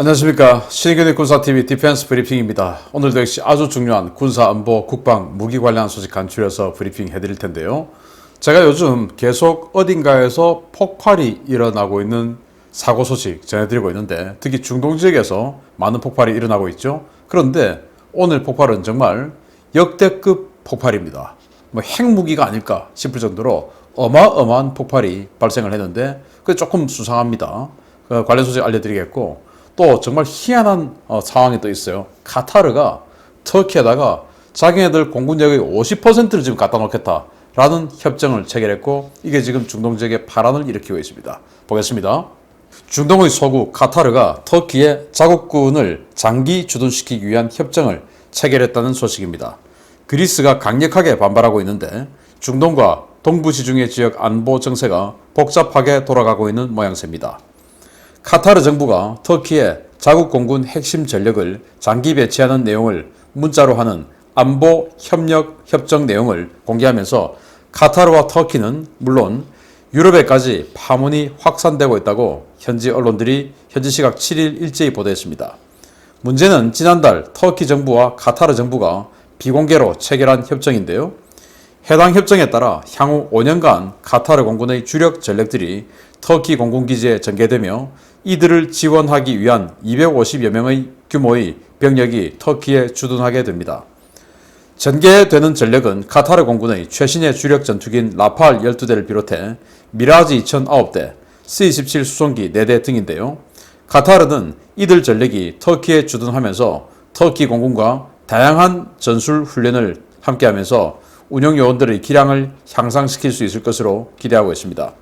안녕하십니까. 신의균의 군사TV 디펜스 브리핑입니다. 오늘도 역시 아주 중요한 군사 안보, 국방, 무기 관련 소식 간추려서 브리핑 해드릴 텐데요. 제가 요즘 계속 어딘가에서 폭발이 일어나고 있는 사고 소식 전해드리고 있는데, 특히 중동 지역에서 많은 폭발이 일어나고 있죠. 그런데 오늘 폭발은 정말 역대급 폭발입니다. 뭐 핵무기가 아닐까 싶을 정도로 어마어마한 폭발이 발생을 했는데, 그게 조금 수상합니다. 관련 소식 알려드리겠고, 또 정말 희한한 상황이 또 있어요. 카타르가 터키에다가 자기네들 공군력의 50%를 지금 갖다 놓겠다라는 협정을 체결했고, 이게 지금 중동 지역에 파란을 일으키고 있습니다. 보겠습니다. 중동의 소국 카타르가 터키의 자국군을 장기 주둔시키기 위한 협정을 체결했다는 소식입니다. 그리스가 강력하게 반발하고 있는데, 중동과 동부지중해 지역 안보 정세가 복잡하게 돌아가고 있는 모양새입니다. 카타르 정부가 터키의 자국 공군 핵심 전력을 장기 배치하는 내용을 문자로 하는 안보 협력 협정 내용을 공개하면서 카타르와 터키는 물론 유럽에까지 파문이 확산되고 있다고 현지 언론들이 현지 시각 7일 일제히 보도했습니다. 문제는 지난달 터키 정부와 카타르 정부가 비공개로 체결한 협정인데요. 해당 협정에 따라 향후 5년간 카타르 공군의 주력 전력들이 터키 공군기지에 전개되며, 이들을 지원하기 위한 250여 명의 규모의 병력이 터키에 주둔하게 됩니다. 전개되는 전력은 카타르 공군의 최신의 주력 전투기인 라팔 12대를 비롯해 미라지 2009대, C-17 수송기 4대 등인데요. 카타르는 이들 전력이 터키에 주둔하면서 터키 공군과 다양한 전술 훈련을 함께하면서 운영 요원들의 기량을 향상시킬 수 있을 것으로 기대하고 있습니다.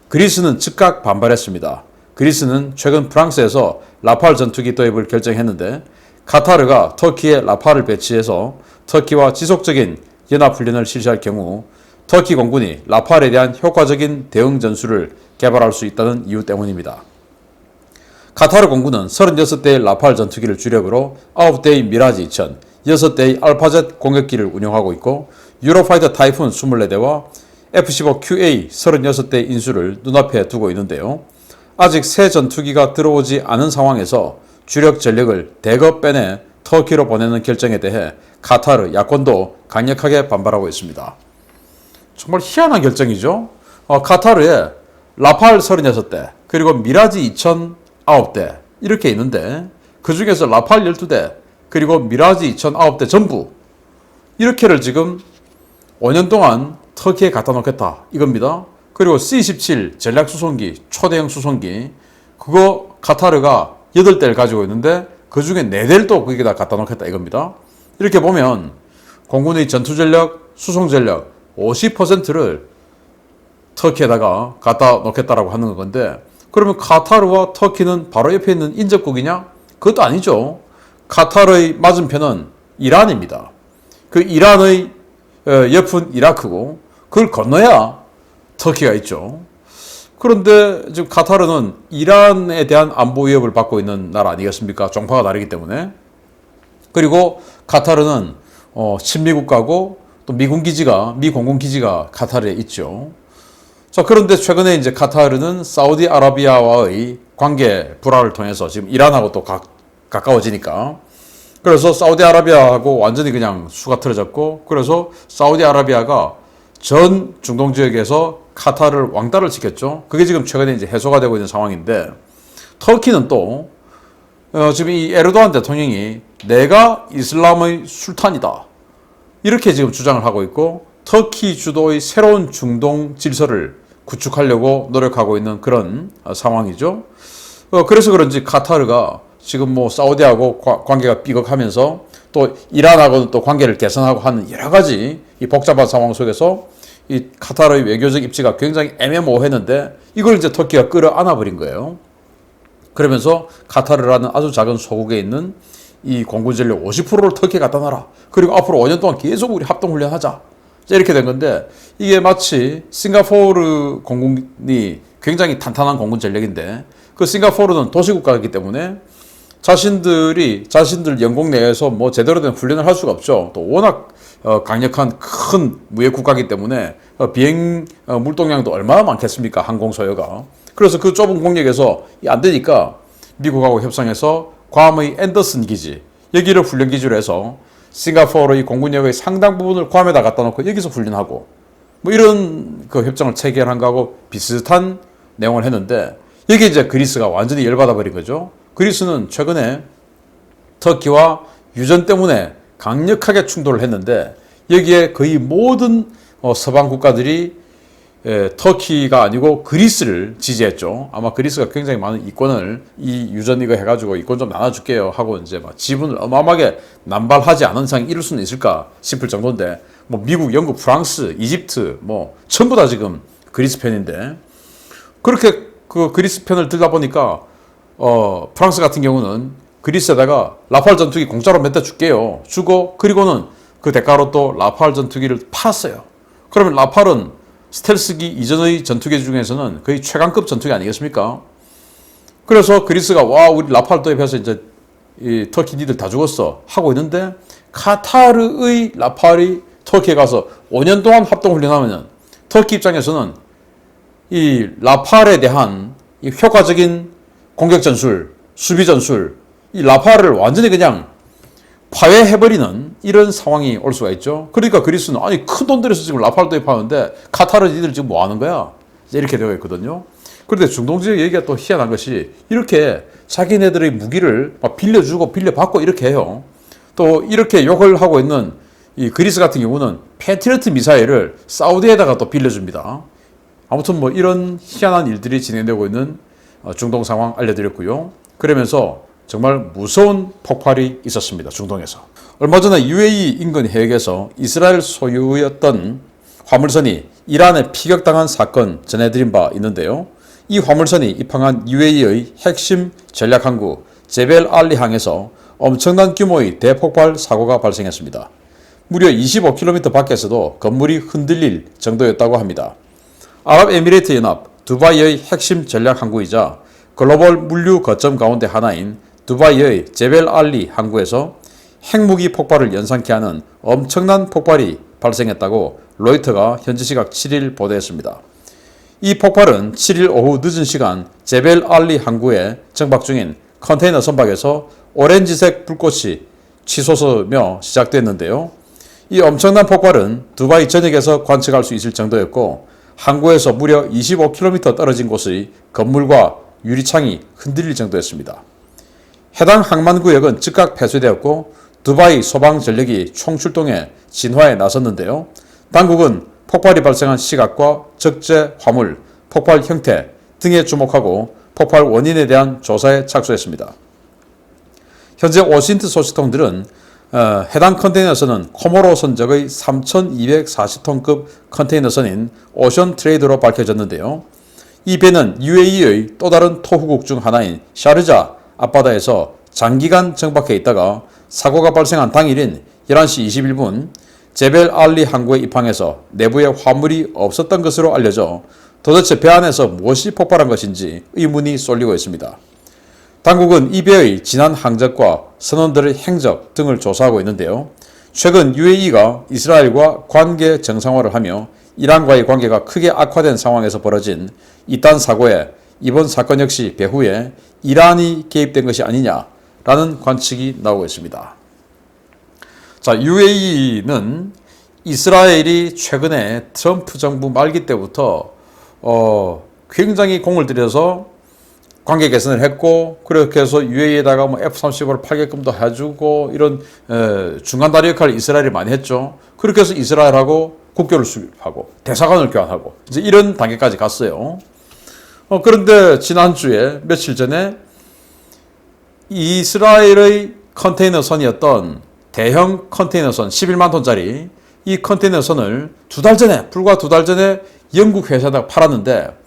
그리스는 즉각 반발했습니다. 그리스는 최근 프랑스에서 라팔 전투기 도입을 결정했는데, 카타르가 터키에 라팔을 배치해서 터키와 지속적인 연합훈련을 실시할 경우 터키 공군이 라팔에 대한 효과적인 대응 전술을 개발할 수 있다는 이유 때문입니다. 카타르 공군은 36대의 라팔 전투기를 주력으로 9대의 미라지 2000, 6대의 알파젯 공격기를 운용하고 있고, 유로파이터 타이푼 24대와 F-15QA 36대 인수를 눈앞에 두고 있는데요. 아직 새 전투기가 들어오지 않은 상황에서 주력 전력을 대거 빼내 터키로 보내는 결정에 대해 카타르 야권도 강력하게 반발하고 있습니다. 정말 희한한 결정이죠. 카타르에 라팔 36대, 그리고 미라지 2000 9대 이렇게 있는데, 그 중에서 라팔 12대, 그리고 미라지 2000 9대 전부 이렇게를 지금 5년 동안 터키에 갖다 놓겠다 이겁니다. 그리고 C-17 전략 수송기, 초대형 수송기, 그거 카타르가 8대를 가지고 있는데 그 중에 4대를 또 거기다 갖다 놓겠다 이겁니다. 이렇게 보면 공군의 전투 전력, 수송 전력 50%를 터키에다가 갖다 놓겠다라고 하는 건데, 그러면 카타르와 터키는 바로 옆에 있는 인접국이냐? 그것도 아니죠. 카타르의 맞은편은 이란입니다. 그 이란의 옆은 이라크고, 그걸 건너야 터키가 있죠. 그런데 지금 카타르는 이란에 대한 안보 위협을 받고 있는 나라 아니겠습니까? 종파가 다르기 때문에. 그리고 카타르는 친미국가고, 또 미 공군기지가 카타르에 있죠. 자, 그런데 최근에 이제 카타르는 사우디아라비아와의 관계 불화를 통해서 지금 이란하고 또 가까워지니까, 그래서 사우디아라비아하고 완전히 그냥 수가 틀어졌고, 그래서 사우디아라비아가 전 중동 지역에서 카타르를 왕따를 시켰죠. 그게 지금 최근에 이제 해소가 되고 있는 상황인데, 터키는 또 지금 이 에르도안 대통령이 내가 이슬람의 술탄이다 이렇게 지금 주장을 하고 있고, 터키 주도의 새로운 중동 질서를 구축하려고 노력하고 있는 그런 상황이죠. 그래서 그런지 카타르가 지금 뭐 사우디하고 관계가 삐걱하면서 또 이란하고는 또 관계를 개선하고 하는 여러 가지 이 복잡한 상황 속에서 이 카타르의 외교적 입지가 굉장히 애매모호했는데, 이걸 이제 터키가 끌어안아 버린 거예요. 그러면서 카타르라는 아주 작은 소국에 있는 이 공군 전력 50%를 터키에 갖다 놔라. 그리고 앞으로 5년 동안 계속 우리 합동훈련하자. 이렇게 된 건데, 이게 마치 싱가포르 공군이 굉장히 탄탄한 공군 전력인데, 그 싱가포르는 도시국가이기 때문에 자신들 영공 내에서 뭐 제대로 된 훈련을 할 수가 없죠. 또 워낙 강력한 큰 무역 국가이기 때문에 비행 물동량도 얼마나 많겠습니까? 항공 소요가. 그래서 그 좁은 공역에서 안 되니까 미국하고 협상해서 괌의 앤더슨 기지, 여기를 훈련기지로 해서 싱가포르의 공군력의 상당 부분을 괌에다 갖다 놓고 여기서 훈련하고 뭐 이런 그 협정을 체결한 거하고 비슷한 내용을 했는데 여기 이제 그리스가 완전히 열받아 버린 거죠. 그리스는 최근에 터키와 유전 때문에 강력하게 충돌을 했는데 여기에 거의 모든 서방 국가들이 터키가 아니고 그리스를 지지했죠. 아마 그리스가 굉장히 많은 이권을 이 유전 이거 해가지고 이권 좀 나눠줄게요 하고 이제 막 지분을 어마어마하게 남발하지 않은 이상 이룰 수는 있을까 싶을 정도인데 뭐 미국, 영국, 프랑스, 이집트 뭐 전부 다 지금 그리스 편인데 그렇게 그 그리스 편을 들다 보니까 프랑스 같은 경우는 그리스에다가 라팔 전투기 공짜로 몇 대 줄게요. 주고 그리고는 그 대가로 또 라팔 전투기를 팔았어요. 그러면 라팔은 스텔스기 이전의 전투기 중에서는 거의 최강급 전투기 아니겠습니까? 그래서 그리스가 와 우리 라팔 도입해서 이제 이 터키 니들 다 죽었어 하고 있는데 카타르의 라팔이 터키에 가서 5년 동안 합동훈련하면 터키 입장에서는 이 라팔에 대한 이 효과적인 공격 전술, 수비 전술, 이 라팔을 완전히 그냥 파괴해버리는 이런 상황이 올 수가 있죠. 그러니까 그리스는 아니 큰 돈 들여서 지금 라팔 도입하는데 카타르 니들 지금 뭐 하는 거야? 이렇게 되어 있거든요. 그런데 중동 지역 얘기가 또 희한한 것이 이렇게 자기네들의 무기를 막 빌려주고 빌려받고 이렇게 해요. 또 이렇게 욕을 하고 있는 이 그리스 같은 경우는 패트리어트 미사일을 사우디에다가 또 빌려줍니다. 아무튼 뭐 이런 희한한 일들이 진행되고 있는 중동 상황 알려드렸고요. 그러면서 정말 무서운 폭발이 있었습니다. 중동에서. 얼마 전에 UAE 인근 해역에서 이스라엘 소유였던 화물선이 이란에 피격당한 사건 전해드린 바 있는데요. 이 화물선이 입항한 UAE의 핵심 전략항구 제벨 알리항에서 엄청난 규모의 대폭발 사고가 발생했습니다. 무려 25km 밖에서도 건물이 흔들릴 정도였다고 합니다. 아랍에미레이트 연합 두바이의 핵심 전략항구이자 글로벌 물류 거점 가운데 하나인 두바이의 제벨 알리 항구에서 핵무기 폭발을 연상케 하는 엄청난 폭발이 발생했다고 로이터가 현지 시각 7일 보도했습니다. 이 폭발은 7일 오후 늦은 시간 제벨 알리 항구에 정박 중인 컨테이너 선박에서 오렌지색 불꽃이 치솟으며 시작됐는데요. 이 엄청난 폭발은 두바이 전역에서 관측할 수 있을 정도였고 항구에서 무려 25km 떨어진 곳의 건물과 유리창이 흔들릴 정도였습니다. 해당 항만구역은 즉각 폐쇄되었고 두바이 소방전력이 총출동해 진화에 나섰는데요. 당국은 폭발이 발생한 시각과 적재 화물, 폭발 형태 등에 주목하고 폭발 원인에 대한 조사에 착수했습니다. 현재 오신트 소식통들은 해당 컨테이너선은 코모로 선적의 3,240톤급 컨테이너선인 오션 트레이드로 밝혀졌는데요. 이 배는 UAE의 또 다른 토후국 중 하나인 샤르자 앞바다에서 장기간 정박해 있다가 사고가 발생한 당일인 11시 21분 제벨 알리 항구에 입항해서 내부에 화물이 없었던 것으로 알려져 도대체 배 안에서 무엇이 폭발한 것인지 의문이 쏠리고 있습니다. 당국은 이 배의 지난 항적과 선원들의 행적 등을 조사하고 있는데요. 최근 UAE가 이스라엘과 관계 정상화를 하며 이란과의 관계가 크게 악화된 상황에서 벌어진 이딴 사고에 이번 사건 역시 배후에 이란이 개입된 것이 아니냐라는 관측이 나오고 있습니다. 자, UAE는 이스라엘이 최근에 트럼프 정부 말기 때부터 굉장히 공을 들여서 관계 개선을 했고 그렇게 해서 UAE에다가 뭐 F-35를 팔게끔도 해주고 이런 중간 다리 역할을 이스라엘이 많이 했죠. 그렇게 해서 이스라엘하고 국교를 수립하고 대사관을 교환하고 이제 이런 단계까지 갔어요. 그런데 지난주에 며칠 전에 이스라엘의 컨테이너선이었던 대형 컨테이너선 11만 톤짜리 이 컨테이너선을 불과 두 달 전에 영국 회사에다가 팔았는데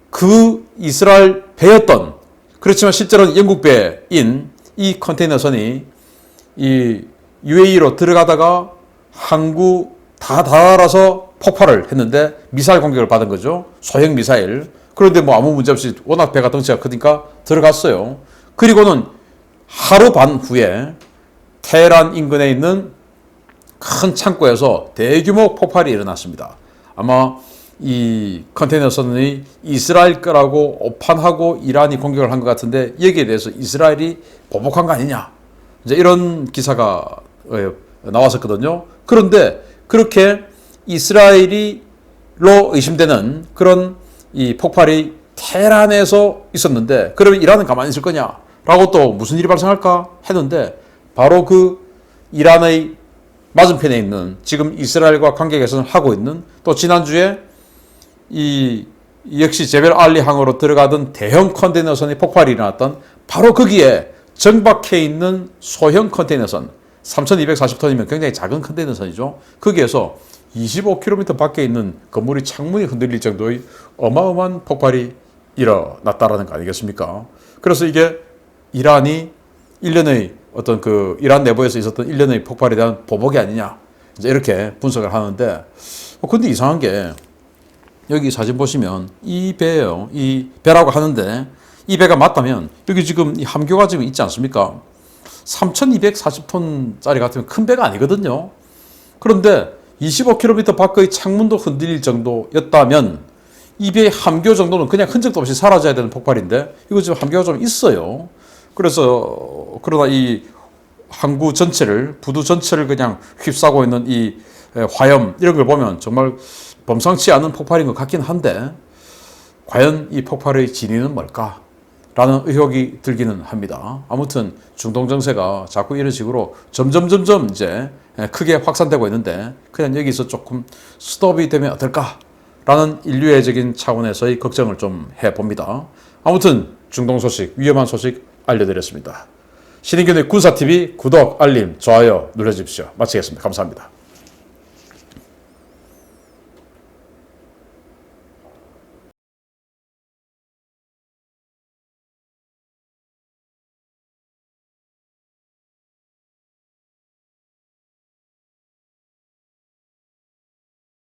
그 이스라엘 배였던 그렇지만 실제로는 영국 배인 이 컨테이너선이 이 UAE로 들어가다가 항구 다 달아서 폭발을 했는데 미사일 공격을 받은 거죠. 소형 미사일. 그런데 뭐 아무 문제 없이 워낙 배가 덩치가 크니까 들어갔어요. 그리고는 하루 반 후에 테헤란 인근에 있는 큰 창고에서 대규모 폭발이 일어났습니다. 아마 이 컨테이너선이 이스라엘 거라고 오판하고 이란이 공격을 한 것 같은데 여기에 대해서 이스라엘이 보복한 거 아니냐. 이제 이런 기사가 나왔었거든요. 그런데 그렇게 이스라엘이로 의심되는 그런 이 폭발이 테헤란에서 있었는데 그러면 이란은 가만히 있을 거냐? 라고 또 무슨 일이 발생할까 했는데 바로 그 이란의 맞은편에 있는 지금 이스라엘과 관계 개선을 하고 있는 또 지난주에 이 역시 제벨 알리 항으로 들어가던 대형 컨테이너선이 폭발이 일어났던 바로 거기에 정박해 있는 소형 컨테이너선 3,240톤이면 굉장히 작은 컨테이너선이죠. 거기에서 25km 밖에 있는 건물이 창문이 흔들릴 정도의 어마어마한 폭발이 일어났다라는 거 아니겠습니까? 그래서 이게 이란이 일련의 어떤 그 이란 내부에서 있었던 일련의 폭발에 대한 보복이 아니냐 이제 이렇게 분석을 하는데 근데 이상한 게 여기 사진 보시면 이 배예요. 이 배라고 하는데 이 배가 맞다면 여기 지금 이 함교가 지금 있지 않습니까? 3,240톤짜리 같으면 큰 배가 아니거든요. 그런데 25km 밖의 창문도 흔들릴 정도였다면 이 배의 함교 정도는 그냥 흔적도 없이 사라져야 되는 폭발인데 이거 지금 함교가 좀 있어요. 그래서 그러나 이 항구 전체를 부두 전체를 그냥 휩싸고 있는 이 화염 이런 걸 보면 정말 범상치 않은 폭발인 것 같긴 한데 과연 이 폭발의 진위는 뭘까? 라는 의혹이 들기는 합니다. 아무튼 중동 정세가 자꾸 이런 식으로 점점 이제 크게 확산되고 있는데 그냥 여기서 조금 스톱이 되면 어떨까? 라는 인류애적인 차원에서의 걱정을 좀 해봅니다. 아무튼 중동 소식, 위험한 소식 알려드렸습니다. 신인균의 군사TV 구독, 알림, 좋아요 눌러주십시오. 마치겠습니다. 감사합니다.